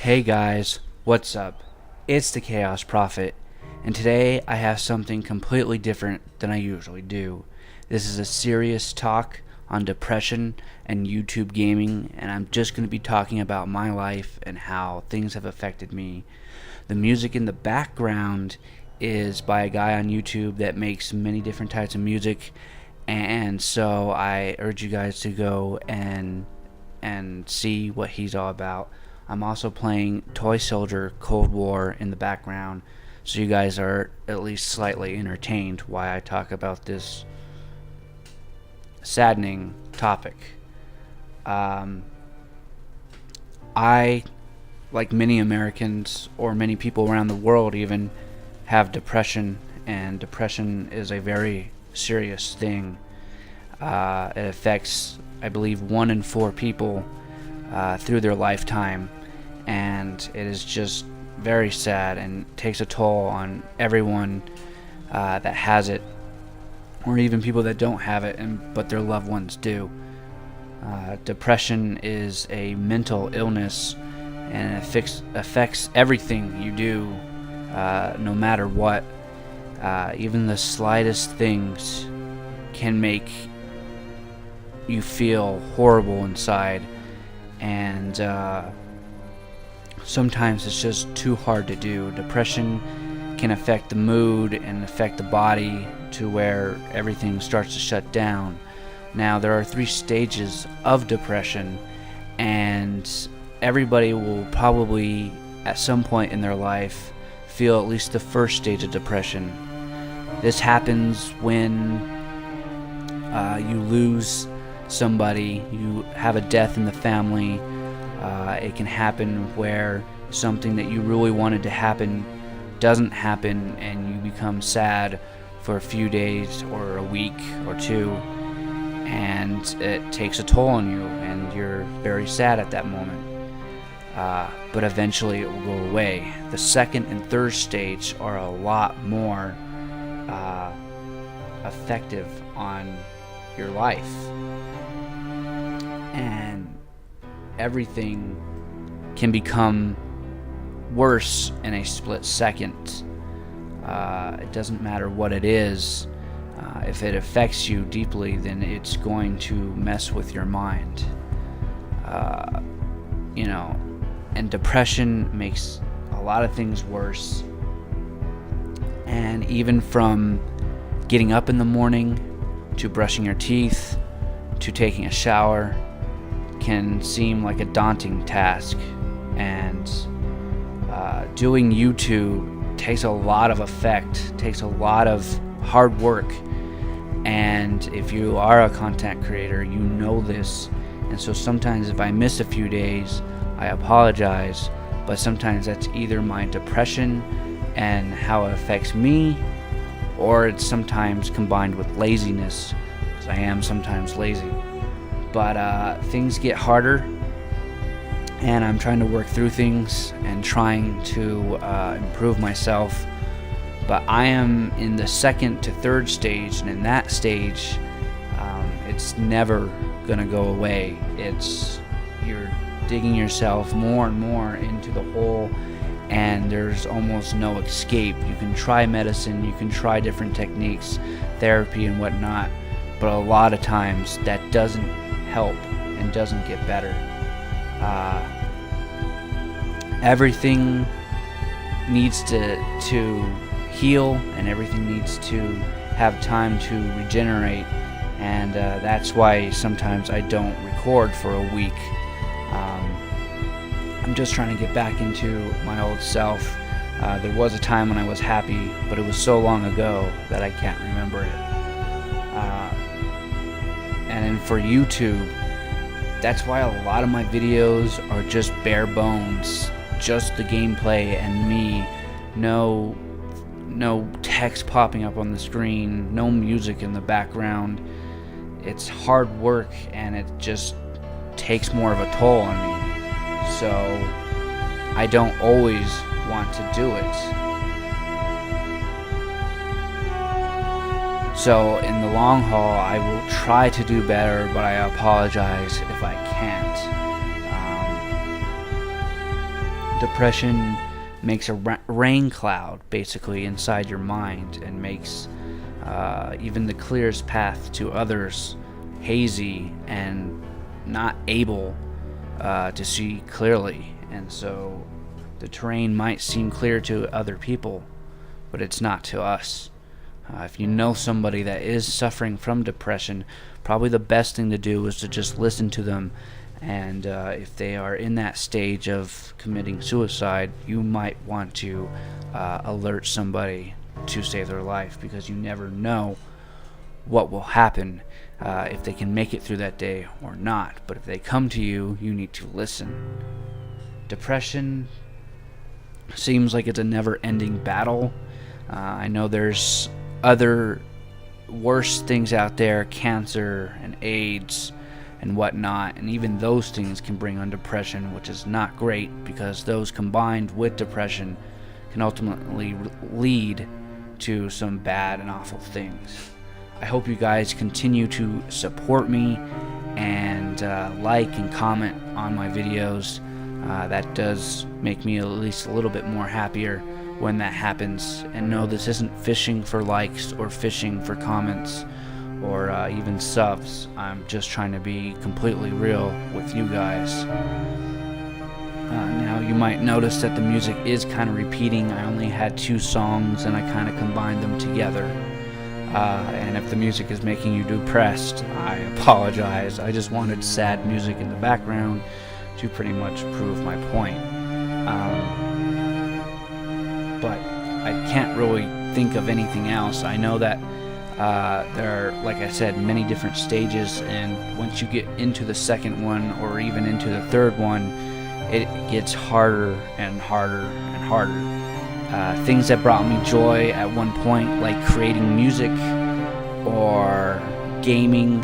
Hey guys, what's up? It's the Chaos Prophet, and today I have something completely different than I usually do. This is a serious talk on depression and YouTube gaming, and I'm just going to be talking about my life and how things have affected me. The music in the background is by a guy on YouTube that makes many different types of music, and so I urge you guys to go and see what he's all about. I'm also playing Toy Soldier Cold War in the background, so you guys are at least slightly entertained while I talk about this saddening topic. I, like many Americans or many people around the world even, have depression, and depression is a very serious thing. It affects, I believe, 1 in 4 people through their lifetime, and it is just very sad and takes a toll on everyone that has it, or even people that don't have it but their loved ones do. Depression is a mental illness, and it affects everything you do, no matter what. Even the slightest things can make you feel horrible inside, and sometimes it's just too hard to do. Depression can affect the mood and affect the body to where everything starts to shut down. Now, there are 3 stages of depression, and everybody will probably at some point in their life feel at least the first stage of depression. This happens when you lose somebody, you have a death in the family. It can happen where something that you really wanted to happen doesn't happen, and you become sad for a few days or a week or 2, and it takes a toll on you, and you're very sad at that moment. But eventually it will go away. The second and third stage are a lot more effective on your life, and everything can become worse in a split second. It doesn't matter what it is. If it affects you deeply, then it's going to mess with your mind. And depression makes a lot of things worse. And even from getting up in the morning to brushing your teeth to taking a shower can seem like a daunting task. And doing YouTube takes a lot of effect, takes a lot of hard work. And if you are a content creator, you know this. And so sometimes if I miss a few days, I apologize, but sometimes that's either my depression and how it affects me, or it's sometimes combined with laziness, because I am sometimes lazy. But things get harder, and I'm trying to work through things and trying to improve myself. But I am in the second to third stage, and in that stage, it's never gonna go away. You're digging yourself more and more into the hole, and there's almost no escape. You can try medicine, you can try different techniques, therapy and whatnot, but a lot of times that doesn't help and doesn't get better. Everything needs to heal, and everything needs to have time to regenerate, and that's why sometimes I don't record for a week. I'm just trying to get back into my old self. There was a time when I was happy, but it was so long ago that I can't remember it. And then for YouTube, that's why a lot of my videos are just bare bones, just the gameplay and me. No text popping up on the screen, no music in the background. It's hard work, and it just takes more of a toll on me. So I don't always want to do it. So in the long haul, I will try to do better, but I apologize if I can't. Depression makes a rain cloud basically inside your mind and makes even the clearest path to others hazy and not able to see clearly. And so the terrain might seem clear to other people, but it's not to us. If you know somebody that is suffering from depression, probably the best thing to do is to just listen to them. And if they are in that stage of committing suicide, you might want to alert somebody to save their life, because you never know what will happen, if they can make it through that day or not. But if they come to you, you need to listen. Depression seems like it's a never-ending battle. I know there's other worse things out there, cancer and AIDS and whatnot, and even those things can bring on depression, which is not great, because those combined with depression can ultimately lead to some bad and awful things. I hope you guys continue to support me and like and comment on my videos. That does make me at least a little bit more happier when that happens. And no, this isn't fishing for likes or fishing for comments or even subs. I'm just trying to be completely real with you guys. Now you might notice that the music is kind of repeating. I only had 2 songs and I kind of combined them together. And if the music is making you depressed, I apologize. I just wanted sad music in the background to pretty much prove my point. But I can't really think of anything else. I know that there are, like I said, many different stages, and once you get into the second one or even into the third one, it gets harder and harder and harder. Things that brought me joy at one point, like creating music or gaming,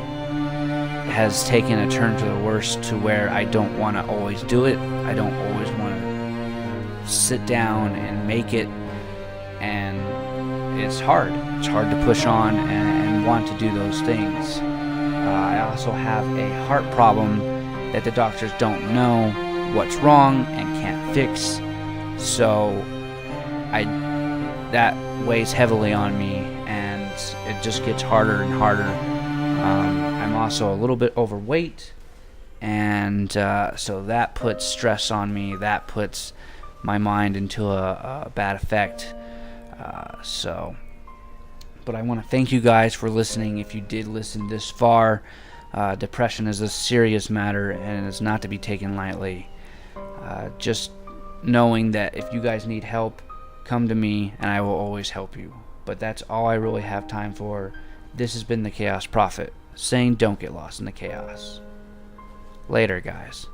has taken a turn to the worst, to where I don't want to always do it. I don't always want to sit down and make it, and it's hard. It's hard to push on and want to do those things. I also have a heart problem that the doctors don't know what's wrong and can't fix, so that weighs heavily on me, and it just gets harder and harder. I'm also a little bit overweight, and so that puts stress on me. That puts my mind into a bad effect. But I want to thank you guys for listening. If you did listen this far, depression is a serious matter and it's not to be taken lightly. Just knowing that if you guys need help, come to me and I will always help you. But that's all I really have time for. This has been the Chaos Prophet, saying don't get lost in the chaos. Later, guys.